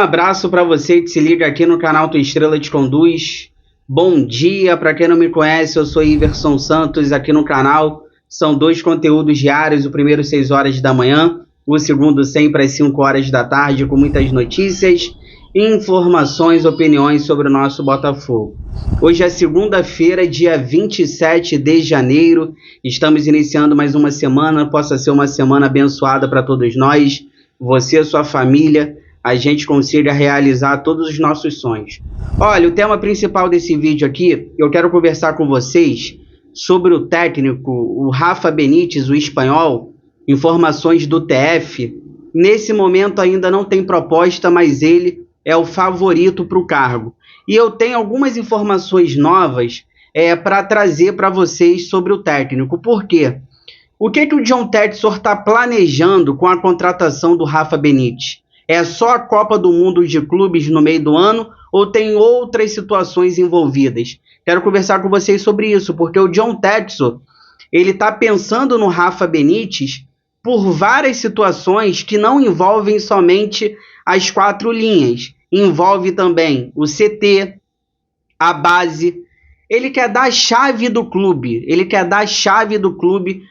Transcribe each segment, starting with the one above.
abraço para você que se liga aqui no canal Tua Estrela Te Conduz. Bom dia, para quem não me conhece, eu sou Iverson Santos aqui no canal. São 2 conteúdos diários, o primeiro 6 horas da manhã, o segundo sempre às 5 horas da tarde, com muitas notícias, informações, opiniões sobre o nosso Botafogo. Hoje é segunda-feira, dia 27 de janeiro, estamos iniciando mais uma semana, possa ser uma semana abençoada para todos nós, você e sua família, a gente consiga realizar todos os nossos sonhos. Olha, o tema principal desse vídeo aqui, eu quero conversar com vocês sobre o técnico, o Rafa Benítez, o espanhol, informações do TF. Nesse momento ainda não tem proposta, mas ele é o favorito para o cargo. E eu tenho algumas informações novas para trazer para vocês sobre o técnico. Por quê? O que o John Textor está planejando com a contratação do Rafa Benítez? É só a Copa do Mundo de Clubes no meio do ano ou tem outras situações envolvidas? Quero conversar com vocês sobre isso, porque o John Textor, ele está pensando no Rafa Benítez por várias situações que não envolvem somente as 4 linhas. Envolve também o CT, a base. Ele quer dar a chave do clube,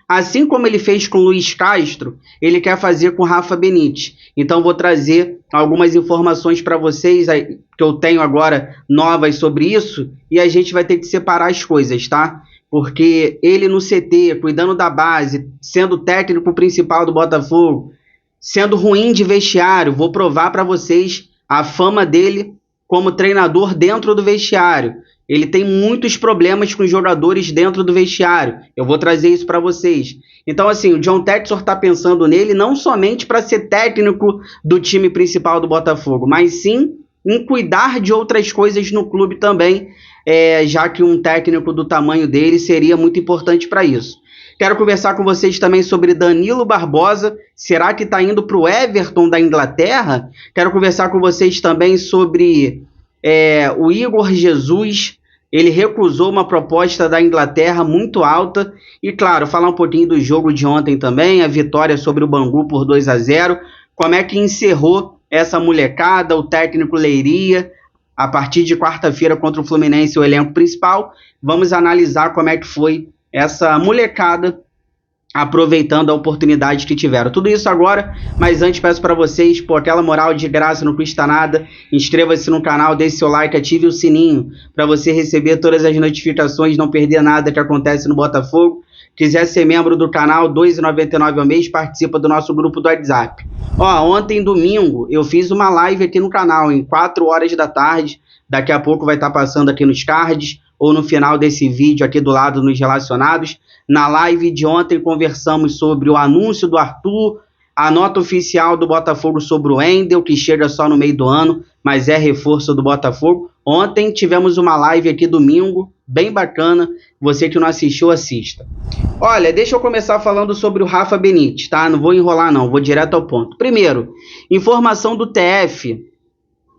assim como ele fez com o Luiz Castro, ele quer fazer com o Rafa Benítez. Então vou trazer algumas informações para vocês que eu tenho agora novas sobre isso, e a gente vai ter que separar as coisas, tá? Porque ele no CT, cuidando da base, sendo o técnico principal do Botafogo, sendo ruim de vestiário, vou provar para vocês a fama dele como treinador dentro do vestiário. Ele tem muitos problemas com os jogadores dentro do vestiário. Eu vou trazer isso para vocês. Então, assim, o John Textor está pensando nele não somente para ser técnico do time principal do Botafogo, mas sim em cuidar de outras coisas no clube também, já que um técnico do tamanho dele seria muito importante para isso. Quero conversar com vocês também sobre Danilo Barbosa. Será que está indo para o Everton da Inglaterra? Quero conversar com vocês também sobre o Igor Jesus. Ele recusou uma proposta da Inglaterra muito alta. E, claro, falar um pouquinho do jogo de ontem também, a vitória sobre o Bangu por 2-0. Como é que encerrou essa molecada, o técnico Leiria, a partir de quarta-feira contra o Fluminense, o elenco principal. Vamos analisar como é que foi essa molecada aproveitando a oportunidade que tiveram. Tudo isso agora, mas antes peço para vocês, por aquela moral de graça, não custa nada, inscreva-se no canal, deixe seu like, ative o sininho para você receber todas as notificações, não perder nada que acontece no Botafogo. Quiser ser membro do canal, R$ 2,99 ao mês, participa do nosso grupo do WhatsApp. Ontem, domingo, eu fiz uma live aqui no canal, em 4 horas da tarde, daqui a pouco vai estar passando aqui nos cards, ou no final desse vídeo aqui do lado nos relacionados. Na live de ontem conversamos sobre o anúncio do Arthur, a nota oficial do Botafogo sobre o Wendel, que chega só no meio do ano, mas é reforço do Botafogo. Ontem tivemos uma live aqui domingo, bem bacana, você que não assistiu, assista. Olha, deixa eu começar falando sobre o Rafa Benítez, tá? Não vou enrolar não, vou direto ao ponto. Primeiro, informação do TF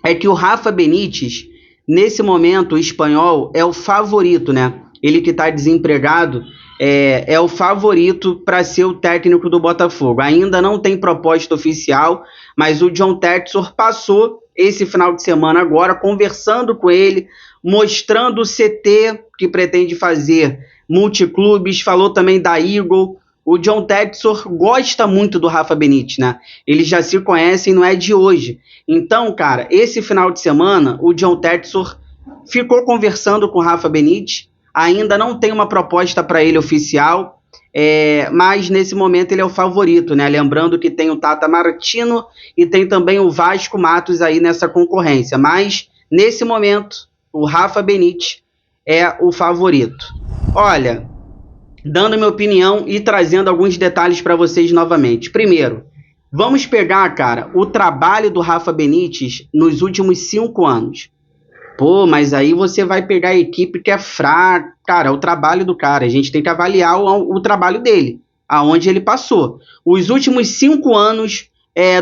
é que o Rafa Benítez, nesse momento, o espanhol é o favorito, né? Ele que está desempregado é o favorito para ser o técnico do Botafogo. Ainda não tem proposta oficial, mas o John Textor passou esse final de semana agora conversando com ele, mostrando o CT que pretende fazer multiclubes, falou também da Eagle. O John Textor gosta muito do Rafa Benítez, né? Eles já se conhecem, não é de hoje. Então, cara, esse final de semana, o John Textor ficou conversando com o Rafa Benítez, ainda não tem uma proposta para ele oficial, mas nesse momento ele é o favorito, né? Lembrando que tem o Tata Martino e tem também o Vasco Matos aí nessa concorrência, mas nesse momento o Rafa Benítez é o favorito. Olha, dando minha opinião e trazendo alguns detalhes para vocês novamente. Primeiro, vamos pegar, cara, o trabalho do Rafa Benítez nos últimos 5 anos. Pô, mas aí você vai pegar a equipe que é fraca. Cara, é o trabalho do cara. A gente tem que avaliar o trabalho dele, aonde ele passou. Os últimos 5 anos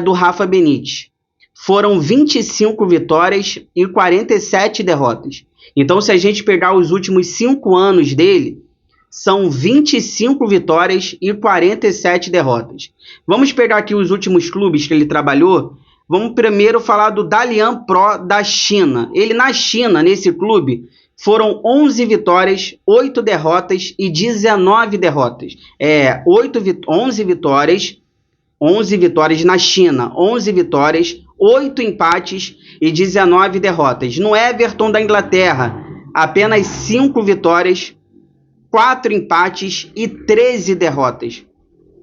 do Rafa Benítez foram 25 vitórias e 47 derrotas. Então, se a gente pegar os últimos 5 anos dele, são 25 vitórias e 47 derrotas. Vamos pegar aqui os últimos clubes que ele trabalhou. Vamos primeiro falar do Dalian Pro da China. Ele na China, nesse clube, foram 11 vitórias, 8 derrotas e 19 derrotas. 11 vitórias na China, 11 vitórias, 8 empates e 19 derrotas. No Everton da Inglaterra, apenas 5 vitórias, 4 empates e 13 derrotas.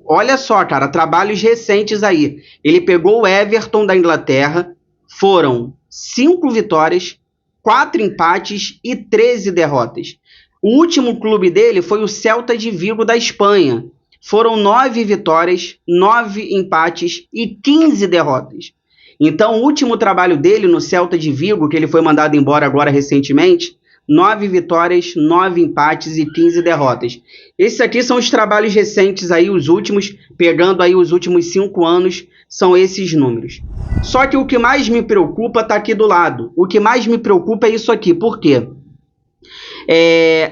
Olha só, cara, trabalhos recentes aí. Ele pegou o Everton da Inglaterra, foram 5 vitórias, 4 empates e 13 derrotas. O último clube dele foi o Celta de Vigo da Espanha. Foram 9 vitórias, 9 empates e 15 derrotas. Então, o último trabalho dele no Celta de Vigo, que ele foi mandado embora agora recentemente, 9 vitórias, 9 empates e 15 derrotas. Esses aqui são os trabalhos recentes aí, os últimos, pegando aí os últimos 5 anos, são esses números. Só que o que mais me preocupa está aqui do lado. O que mais me preocupa é isso aqui. Por quê?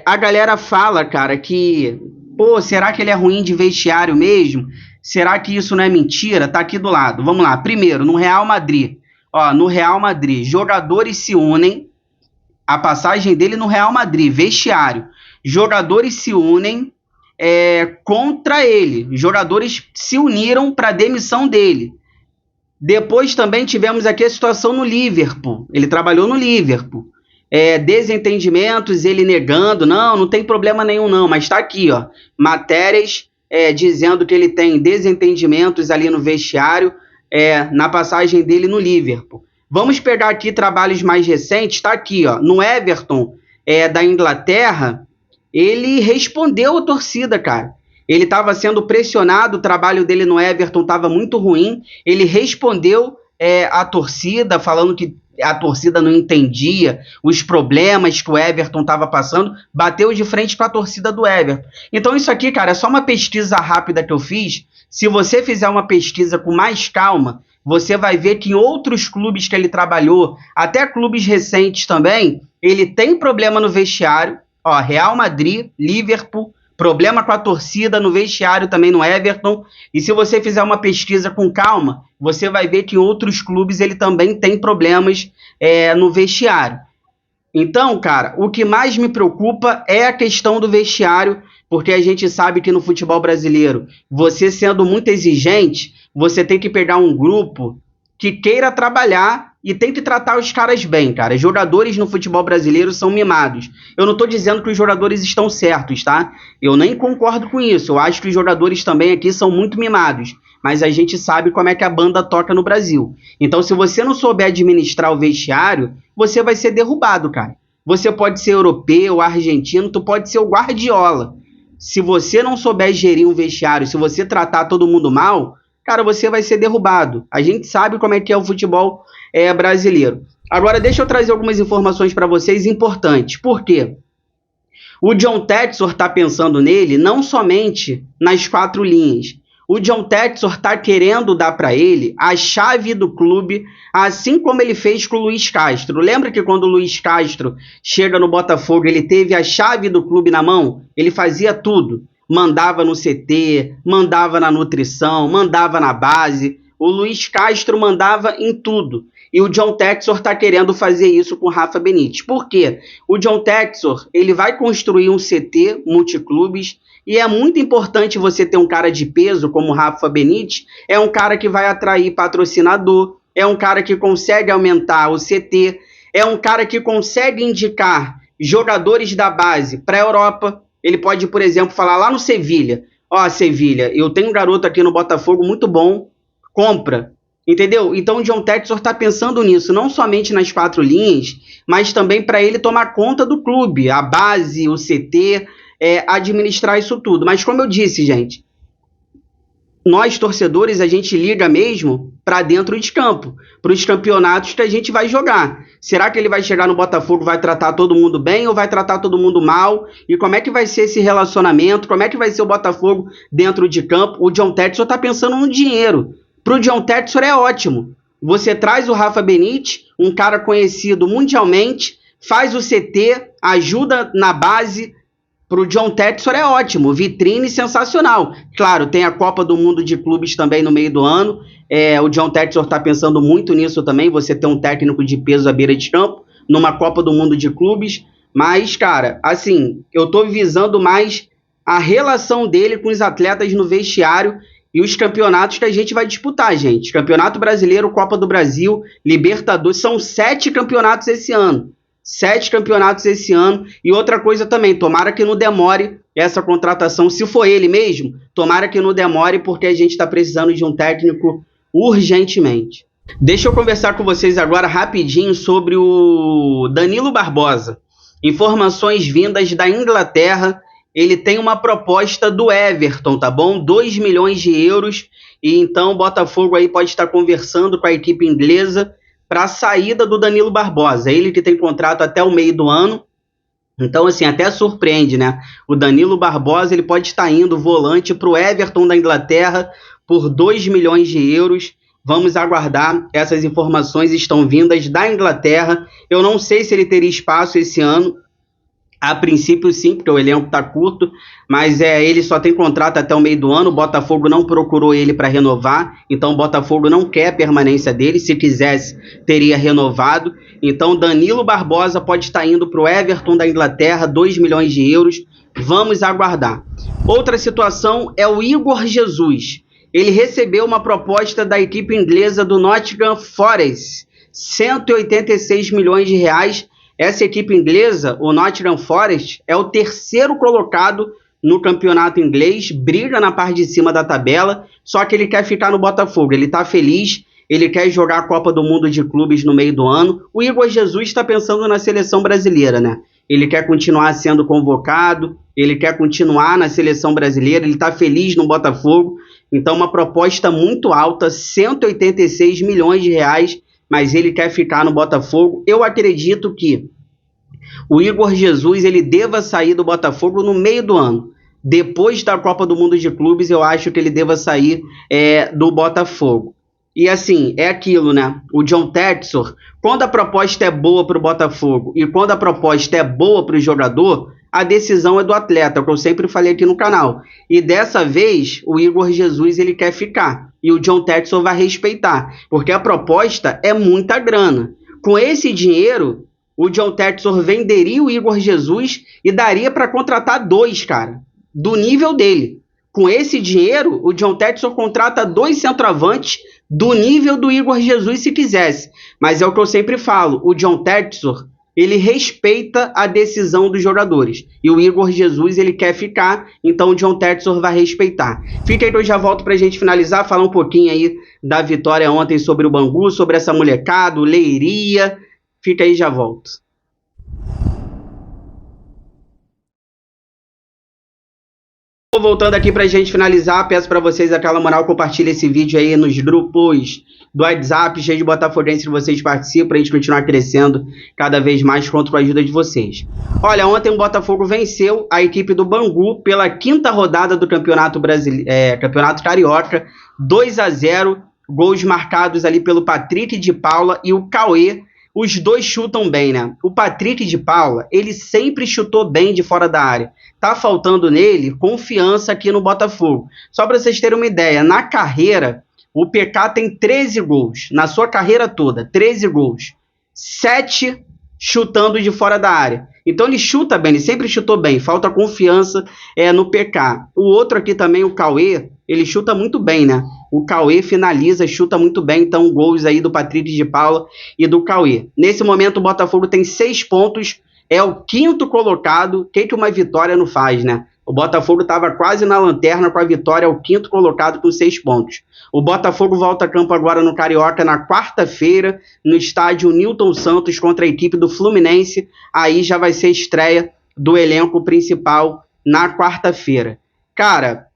A galera fala, cara, que... Pô, será que ele é ruim de vestiário mesmo? Será que isso não é mentira? Tá aqui do lado. Vamos lá. Primeiro, no Real Madrid. Ó, no Real Madrid, jogadores se unem. A passagem dele no Real Madrid, vestiário. Jogadores se unem contra ele. Jogadores se uniram para a demissão dele. Depois também tivemos aqui a situação no Liverpool. Ele trabalhou no Liverpool. Desentendimentos, ele negando, não tem problema nenhum não, mas está aqui, ó, matérias dizendo que ele tem desentendimentos ali no vestiário, na passagem dele no Liverpool. Vamos pegar aqui trabalhos mais recentes, está aqui, ó, no Everton da Inglaterra, ele respondeu a torcida, cara. Ele estava sendo pressionado, o trabalho dele no Everton estava muito ruim, ele respondeu a torcida, falando que a torcida não entendia os problemas que o Everton estava passando, bateu de frente para a torcida do Everton. Então isso aqui, cara, é só uma pesquisa rápida que eu fiz. Se você fizer uma pesquisa com mais calma, você vai ver que em outros clubes que ele trabalhou, até clubes recentes também, ele tem problema no vestiário. Ó, Real Madrid, Liverpool, problema com a torcida no vestiário também no Everton. E se você fizer uma pesquisa com calma, você vai ver que em outros clubes ele também tem problemas no vestiário. Então, cara, o que mais me preocupa é a questão do vestiário, porque a gente sabe que no futebol brasileiro, você sendo muito exigente, você tem que pegar um grupo que queira trabalhar e tem que tratar os caras bem, cara. Jogadores no futebol brasileiro são mimados. Eu não estou dizendo que os jogadores estão certos, tá? Eu nem concordo com isso. Eu acho que os jogadores também aqui são muito mimados. Mas a gente sabe como é que a banda toca no Brasil. Então, se você não souber administrar o vestiário, você vai ser derrubado, cara. Você pode ser europeu, argentino, tu pode ser o Guardiola. Se você não souber gerir um vestiário, se você tratar todo mundo mal, cara, você vai ser derrubado. A gente sabe como é que é o futebol brasileiro. Agora, deixa eu trazer algumas informações para vocês importantes. Por quê? O John Textor está pensando nele não somente nas 4 linhas. O John Textor está querendo dar para ele a chave do clube, assim como ele fez com o Luiz Castro. Lembra que quando o Luiz Castro chega no Botafogo, ele teve a chave do clube na mão? Ele fazia tudo. Mandava no CT, mandava na nutrição, mandava na base. O Luiz Castro mandava em tudo. E o John Textor está querendo fazer isso com o Rafa Benítez. Por quê? O John Textor, ele vai construir um CT multiclubes e é muito importante você ter um cara de peso como o Rafa Benítez. É um cara que vai atrair patrocinador, é um cara que consegue aumentar o CT, é um cara que consegue indicar jogadores da base para a Europa. Ele pode, por exemplo, falar lá no Sevilha, ó, Sevilha, eu tenho um garoto aqui no Botafogo muito bom, compra. Entendeu? Então o John Textor está pensando nisso, não somente nas 4 linhas, mas também para ele tomar conta do clube, a base, o CT, administrar isso tudo. Mas como eu disse, gente, nós torcedores, a gente liga mesmo para dentro de campo, para os campeonatos que a gente vai jogar. Será que ele vai chegar no Botafogo, vai tratar todo mundo bem ou vai tratar todo mundo mal? E como é que vai ser esse relacionamento? Como é que vai ser o Botafogo dentro de campo? O John Textor está pensando no dinheiro. Para o John Textor é ótimo. Você traz o Rafa Benítez, um cara conhecido mundialmente, faz o CT, ajuda na base, Para o John Textor é ótimo, vitrine sensacional. Claro, tem a Copa do Mundo de Clubes também no meio do ano. O John Textor está pensando muito nisso também, você ter um técnico de peso à beira de campo, numa Copa do Mundo de Clubes. Mas, cara, assim, eu estou visando mais a relação dele com os atletas no vestiário e os campeonatos que a gente vai disputar, gente. Campeonato Brasileiro, Copa do Brasil, Libertadores, são 7 campeonatos esse ano. 7 campeonatos esse ano. E outra coisa também, tomara que não demore essa contratação. Se for ele mesmo, tomara que não demore, porque a gente está precisando de um técnico urgentemente. Deixa eu conversar com vocês agora rapidinho sobre o Danilo Barbosa. Informações vindas da Inglaterra. Ele tem uma proposta do Everton, tá bom? 2 milhões de euros. E então o Botafogo aí pode estar conversando com a equipe inglesa para a saída do Danilo Barbosa. Ele que tem contrato até o meio do ano. Então, assim, até surpreende, né? O Danilo Barbosa, ele pode estar indo volante para o Everton da Inglaterra por 2 milhões de euros. Vamos aguardar. Essas informações estão vindas da Inglaterra. Eu não sei se ele teria espaço esse ano. A princípio sim, porque o elenco está curto, mas ele só tem contrato até o meio do ano. O Botafogo não procurou ele para renovar, então o Botafogo não quer a permanência dele. Se quisesse, teria renovado. Então Danilo Barbosa pode estar indo para o Everton da Inglaterra, 2 milhões de euros. Vamos aguardar. Outra situação é o Igor Jesus. Ele recebeu uma proposta da equipe inglesa do Nottingham Forest, 186 milhões de reais. Essa equipe inglesa, o Nottingham Forest, é o 3º colocado no campeonato inglês, briga na parte de cima da tabela, só que ele quer ficar no Botafogo, ele está feliz, ele quer jogar a Copa do Mundo de Clubes no meio do ano. O Igor Jesus está pensando na seleção brasileira, né? Ele quer continuar sendo convocado, ele quer continuar na seleção brasileira, ele está feliz no Botafogo, então uma proposta muito alta, 186 milhões de reais, mas ele quer ficar no Botafogo. Eu acredito que o Igor Jesus ele deva sair do Botafogo no meio do ano. Depois da Copa do Mundo de Clubes, eu acho que ele deva sair do Botafogo. E assim, é aquilo, né? O John Textor, quando a proposta é boa para o Botafogo e quando a proposta é boa para o jogador, a decisão é do atleta, que eu sempre falei aqui no canal. E dessa vez, o Igor Jesus ele quer ficar. E o John Textor vai respeitar, porque a proposta é muita grana. Com esse dinheiro, o John Textor venderia o Igor Jesus e daria para contratar 2, cara, do nível dele. Com esse dinheiro, o John Textor contrata 2 centroavantes do nível do Igor Jesus se quisesse. Mas é o que eu sempre falo, o John Textor ele respeita a decisão dos jogadores. E o Igor Jesus, ele quer ficar, então o John Textor vai respeitar. Fica aí que eu já volto pra gente finalizar, falar um pouquinho aí da vitória ontem sobre o Bangu, sobre essa molecada, o Leiria. Fica aí, já volto. Voltando aqui pra gente finalizar, peço pra vocês aquela moral, compartilha esse vídeo aí nos grupos do WhatsApp, cheio de botafoguenses que vocês participam, pra gente continuar crescendo cada vez mais conto com a ajuda de vocês. Olha, ontem o Botafogo venceu a equipe do Bangu pela 5ª rodada do Campeonato Campeonato Carioca, 2-0, gols marcados ali pelo Patrick de Paula e o Cauê. Os dois chutam bem, né? O Patrick de Paula, ele sempre chutou bem de fora da área. Tá faltando nele confiança aqui no Botafogo. Só para vocês terem uma ideia, na carreira, o PK tem 13 gols. Na sua carreira toda, 13 gols. 7 chutando de fora da área. Então ele chuta bem, ele sempre chutou bem. Falta confiança no PK. O outro aqui também, o Cauê, ele chuta muito bem, né? O Cauê finaliza, chuta muito bem. Então gols aí do Patrick de Paula e do Cauê. Nesse momento o Botafogo tem 6 pontos. É o 5º colocado. O que uma vitória não faz, né? O Botafogo estava quase na lanterna com a vitória, é o 5º colocado com 6 pontos. O Botafogo volta a campo agora no Carioca na quarta-feira, no estádio Newton Santos contra a equipe do Fluminense. Aí já vai ser a estreia do elenco principal na quarta-feira. Cara,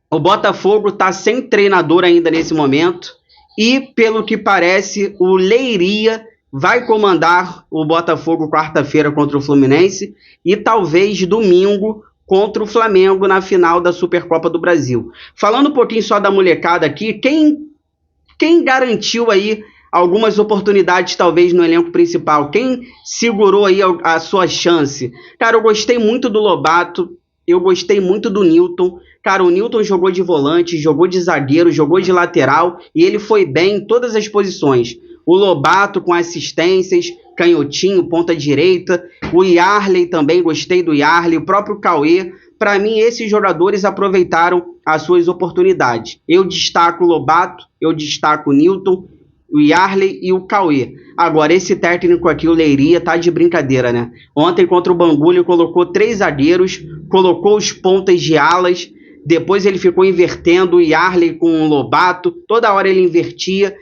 o Botafogo está sem treinador ainda nesse momento e, pelo que parece, o Leiria vai comandar o Botafogo quarta-feira contra o Fluminense e talvez domingo contra o Flamengo na final da Supercopa do Brasil. Falando um pouquinho só da molecada aqui, quem garantiu aí algumas oportunidades talvez no elenco principal. Quem segurou aí a sua chance? Cara, eu gostei muito do Lobato, eu gostei muito do Newton. Cara, o Newton jogou de volante, jogou de zagueiro, jogou de lateral e ele foi bem em todas as posições. O Lobato com assistências, canhotinho, ponta direita. O Yarley também, gostei do Yarley. O próprio Cauê. Para mim, esses jogadores aproveitaram as suas oportunidades. Eu destaco o Lobato, eu destaco o Newton, o Yarley e o Cauê. Agora, esse técnico aqui, o Leiria, tá de brincadeira, né? Ontem contra o Bangu, ele colocou 3 zagueiros, colocou os pontas de alas, depois ele ficou invertendo o Yarley com o Lobato, toda hora ele invertia,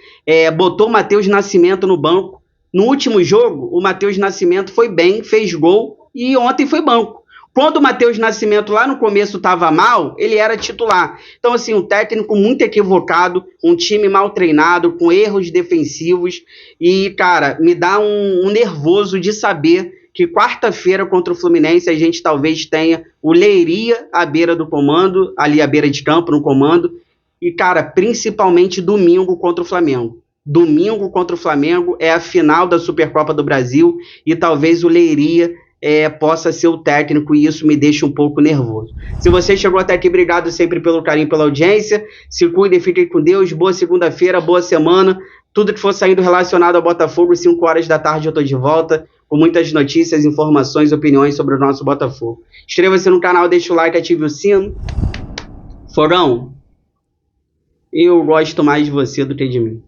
botou o Matheus Nascimento no banco. No último jogo, o Matheus Nascimento foi bem, fez gol e ontem foi banco. Quando o Matheus Nascimento lá no começo estava mal, ele era titular. Então, assim, um técnico muito equivocado, um time mal treinado, com erros defensivos. E, cara, me dá um nervoso de saber que quarta-feira contra o Fluminense a gente talvez tenha o Leiria à beira do comando, ali à beira de campo no comando. E, cara, principalmente domingo contra o Flamengo. Domingo contra o Flamengo é a final da Supercopa do Brasil e talvez o Leiria possa ser o técnico, e isso me deixa um pouco nervoso. Se você chegou até aqui, obrigado sempre pelo carinho, pela audiência. Se cuidem, fiquem com Deus. Boa segunda-feira, boa semana. Tudo que for saindo relacionado ao Botafogo, 5 horas da tarde eu tô de volta com muitas notícias, informações, opiniões sobre o nosso Botafogo. Inscreva-se no canal, deixa o like, ative o sino. Fogão, eu gosto mais de você do que de mim.